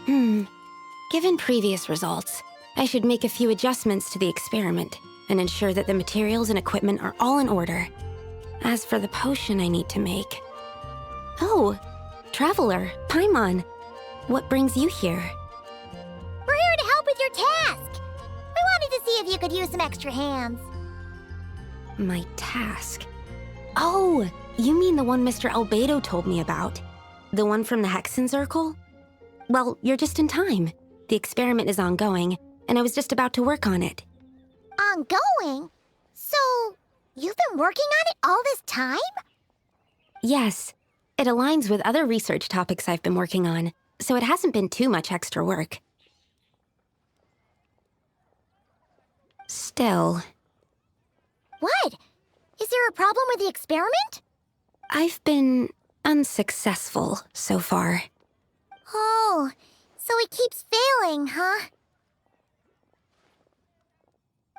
Given previous results, I should make a few adjustments to the experiment and ensure that the materials and equipment are all in order. As for the potion I need to make... Oh, Traveler, Paimon, what brings you here? We're here to help with your task. We wanted to see if you could use some extra hands. My task? Oh, you mean the one Mr. Albedo told me about? The one from the Hexen Circle? Well, you're just in time. The experiment is ongoing, and I was just about to work on it. Ongoing? So, you've been working on it all this time? Yes. It aligns with other research topics I've been working on, so it hasn't been too much extra work. Still... What? Is there a problem with the experiment? I've been unsuccessful so far. Oh, so it keeps failing, huh?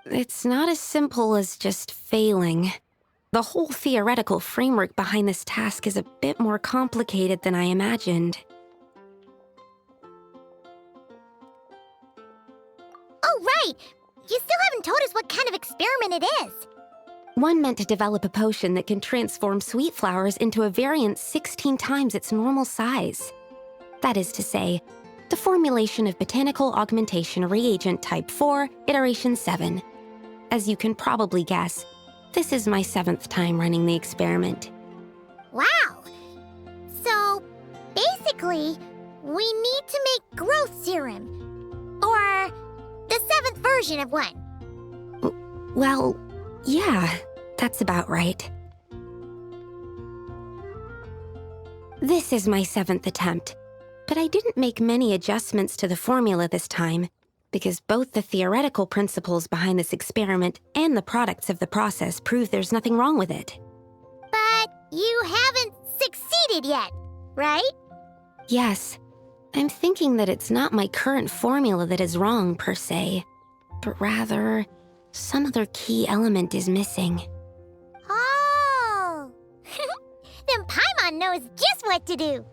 It's not as simple as just failing. The whole theoretical framework behind this task is a bit more complicated than I imagined. Oh, right! You still haven't told us what kind of experiment it is. One meant to develop a potion that can transform sweet flowers into a variant 16 times its normal size. That is to say, the formulation of Botanical Augmentation Reagent Type 4, Iteration 7. As you can probably guess, this is my 7th time running the experiment. Wow! So, basically, we need to make growth serum. Or the 7th version of one. Well, yeah, that's about right. This is my 7th attempt, but I didn't make many adjustments to the formula this time, because both the theoretical principles behind this experiment and the products of the process prove there's nothing wrong with it. But you haven't succeeded yet, right? Yes. I'm thinking that it's not my current formula that is wrong, per se, but rather, some other key element is missing. Oh! Then Paimon knows just what to do.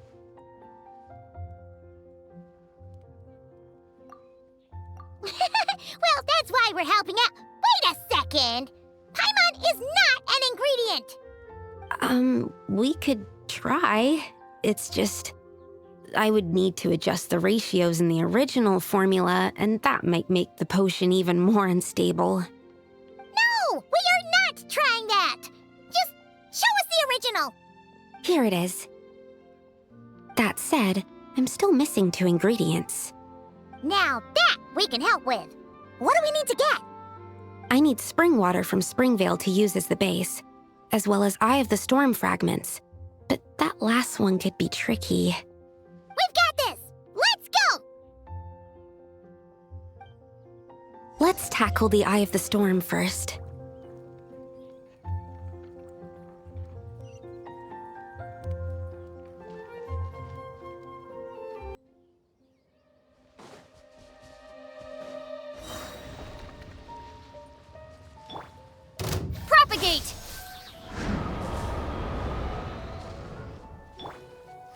Well, that's why we're helping out. Wait a second! Paimon is not an ingredient! We could try. It's just... I would need to adjust the ratios in the original formula, and that might make the potion even more unstable. No! We are not trying that! Just show us the original! Here it is. That said, I'm still missing 2 ingredients. Now that we can help with. What do we need to get? I need spring water from Springvale to use as the base, as well as Eye of the Storm fragments. But that last one could be tricky. We've got this! Let's go! Let's tackle the Eye of the Storm first. Propagate!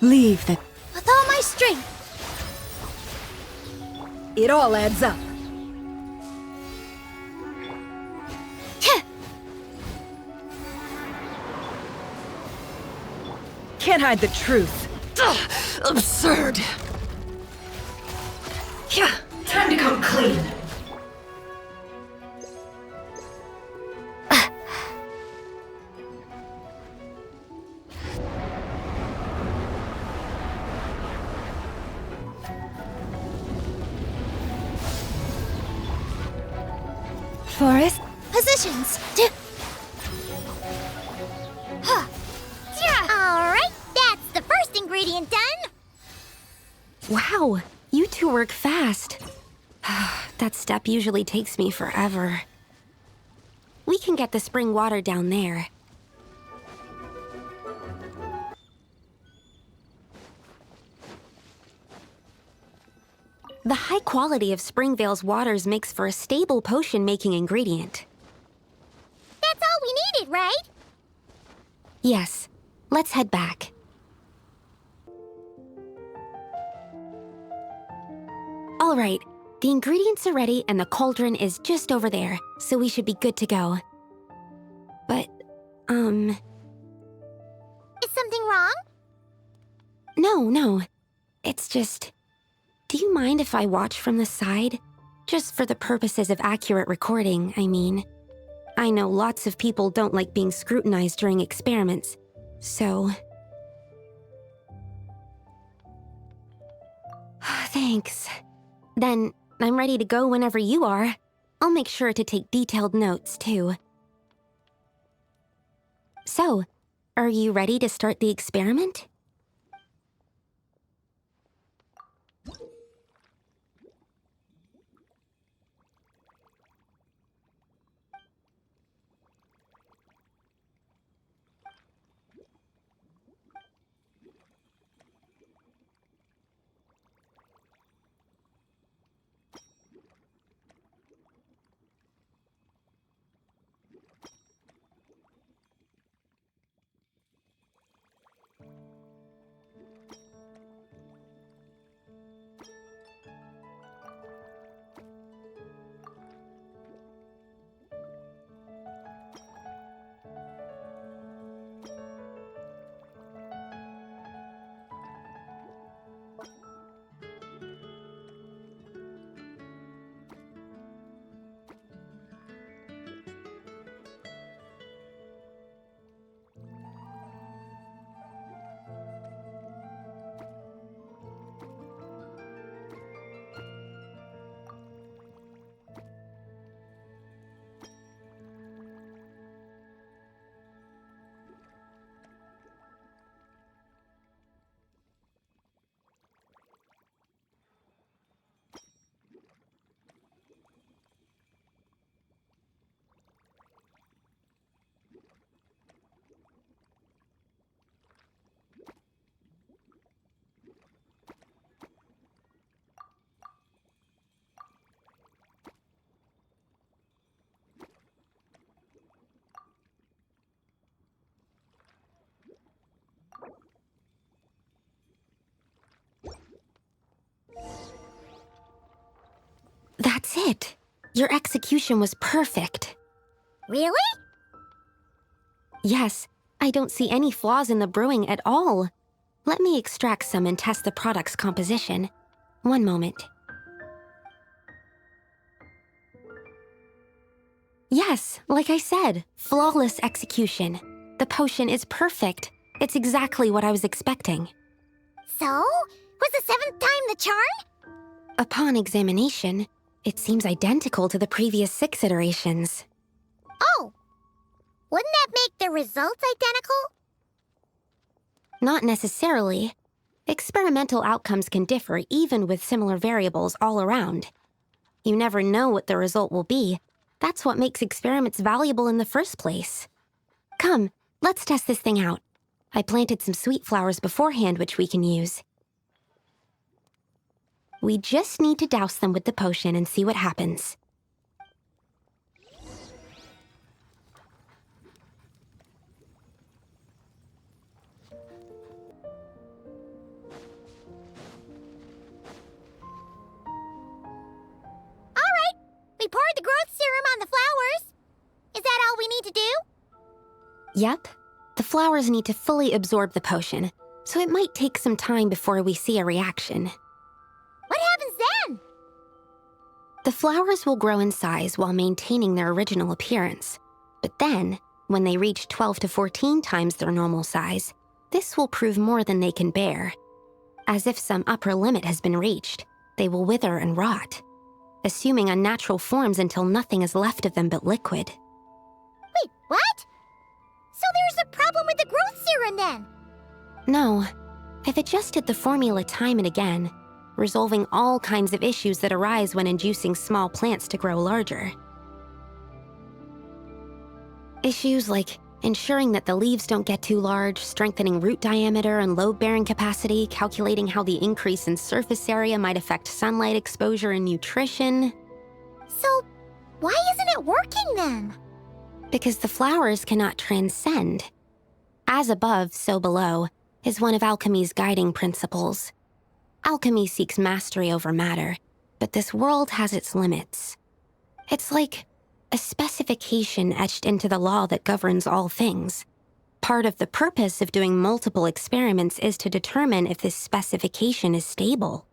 Leave the... With all my strength! It all adds up. Can't hide the truth. Ugh, absurd. Yeah, time to come clean. Forest? Positions! Alright, that's the first ingredient done! Wow, you two work fast. That step usually takes me forever. We can get the spring water down there. The high quality of Springvale's waters makes for a stable potion-making ingredient. That's all we needed, right? Yes. Let's head back. All right, the ingredients are ready and the cauldron is just over there, so we should be good to go. But, Is something wrong? no. It's just... Do you mind if I watch from the side? Just for the purposes of accurate recording, I mean. I know lots of people don't like being scrutinized during experiments, so... Thanks. Then, I'm ready to go whenever you are. I'll make sure to take detailed notes, too. So, are you ready to start the experiment? That's it. Your execution was perfect. Really? Yes, I don't see any flaws in the brewing at all. Let me extract some and test the product's composition. One moment. Yes, like I said, flawless execution. The potion is perfect. It's exactly what I was expecting. So? Was the 7th time the charm? Upon examination, it seems identical to the previous 6 iterations. Oh! Wouldn't that make the results identical? Not necessarily. Experimental outcomes can differ even with similar variables all around. You never know what the result will be. That's what makes experiments valuable in the first place. Come, let's test this thing out. I planted some sweet flowers beforehand which we can use. We just need to douse them with the potion and see what happens. We poured the growth serum on the flowers. Is that all we need to do? Yep. The flowers need to fully absorb the potion, so it might take some time before we see a reaction. What happens then? The flowers will grow in size while maintaining their original appearance. But then, when they reach 12 to 14 times their normal size, this will prove more than they can bear. As if some upper limit has been reached, they will wither and rot, assuming unnatural forms until nothing is left of them but liquid. Wait, what? So there's a problem with the growth serum then? No, I've adjusted the formula time and again, resolving all kinds of issues that arise when inducing small plants to grow larger. Issues like ensuring that the leaves don't get too large, strengthening root diameter and load-bearing capacity, calculating how the increase in surface area might affect sunlight exposure and nutrition. So, why isn't it working then? Because the flowers cannot transcend. As above, so below, is one of alchemy's guiding principles. Alchemy seeks mastery over matter, But this world has its limits. It's like a specification etched into the law that governs all things. Part of the purpose of doing multiple experiments is to determine if this specification is stable.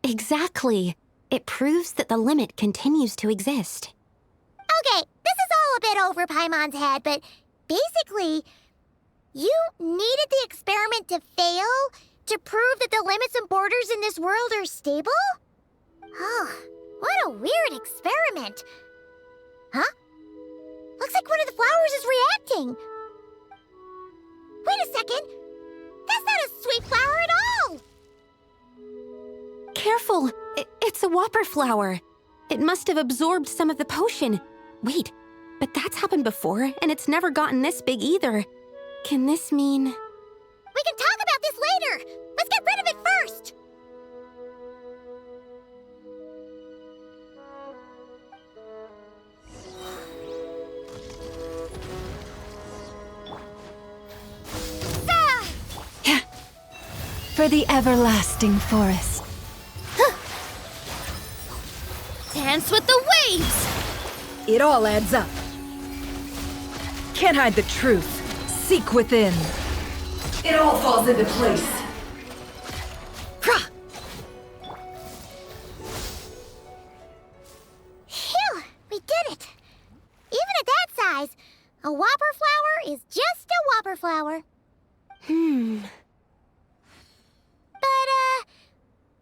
Exactly. It proves that the limit continues to exist. Okay, this is all a bit over Paimon's head, but basically, you needed the experiment to fail to prove that the limits and borders in this world are stable? Oh, what a weird experiment. Huh? Looks like one of the flowers is reacting. Wait a second. That's not a sweet flower at all. Careful! It's a whopper flower. It must have absorbed some of the potion. Wait, but that's happened before, and it's never gotten this big either. Can this mean... We can talk about this later. Let's get rid of it first. For the everlasting forest. Dance with the waves! It all adds up. Can't hide the truth. Seek within. It all falls into place. Phew! We did it! Even at that size, a whopper flower is just a whopper flower. But,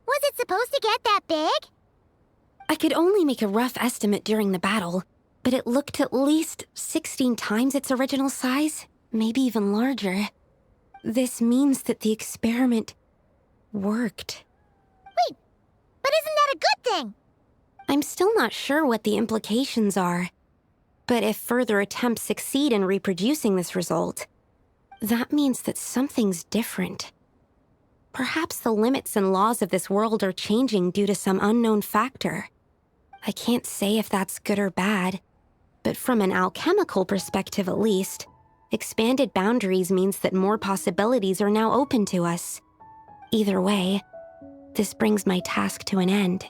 was it supposed to get that big? I could only make a rough estimate during the battle, but it looked at least 16 times its original size, maybe even larger. This means that the experiment worked. Wait, but isn't that a good thing? I'm still not sure what the implications are, but if further attempts succeed in reproducing this result, that means that something's different. Perhaps the limits and laws of this world are changing due to some unknown factor. I can't say if that's good or bad, but from an alchemical perspective at least, expanded boundaries means that more possibilities are now open to us. Either way, this brings my task to an end.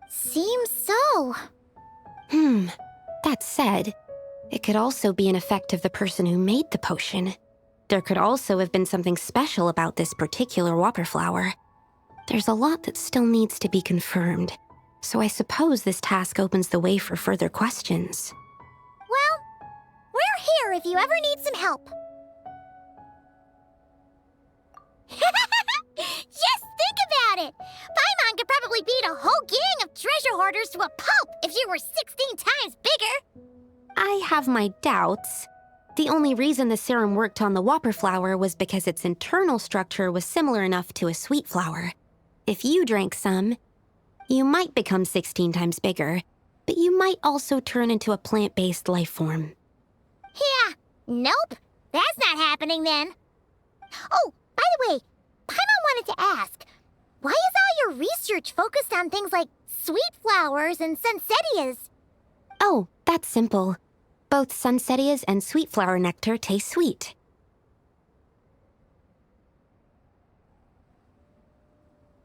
Seems so. That said, it could also be an effect of the person who made the potion. There could also have been something special about this particular whopper flower. There's a lot that still needs to be confirmed, so I suppose this task opens the way for further questions. Well, we're here if you ever need some help. Just think about it! Paimon could probably beat a whole gang of treasure hoarders to a pulp if you were 16 times bigger! I have my doubts. The only reason the serum worked on the whopper flower was because its internal structure was similar enough to a sweet flower. If you drank some, you might become 16 times bigger, but you might also turn into a plant-based life form. Yeah, nope. That's not happening then. Oh, by the way, Paimon wanted to ask, why is all your research focused on things like sweet flowers and sunsettias? Oh, that's simple. Both sunsettias and sweet flower nectar taste sweet.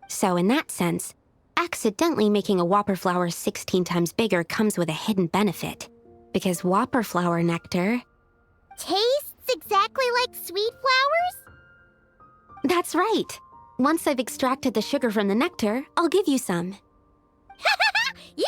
So in that sense, accidentally making a whopper flower 16 times bigger comes with a hidden benefit. Because whopper flower nectar... Tastes exactly like sweet flowers? That's right. Once I've extracted the sugar from the nectar, I'll give you some. You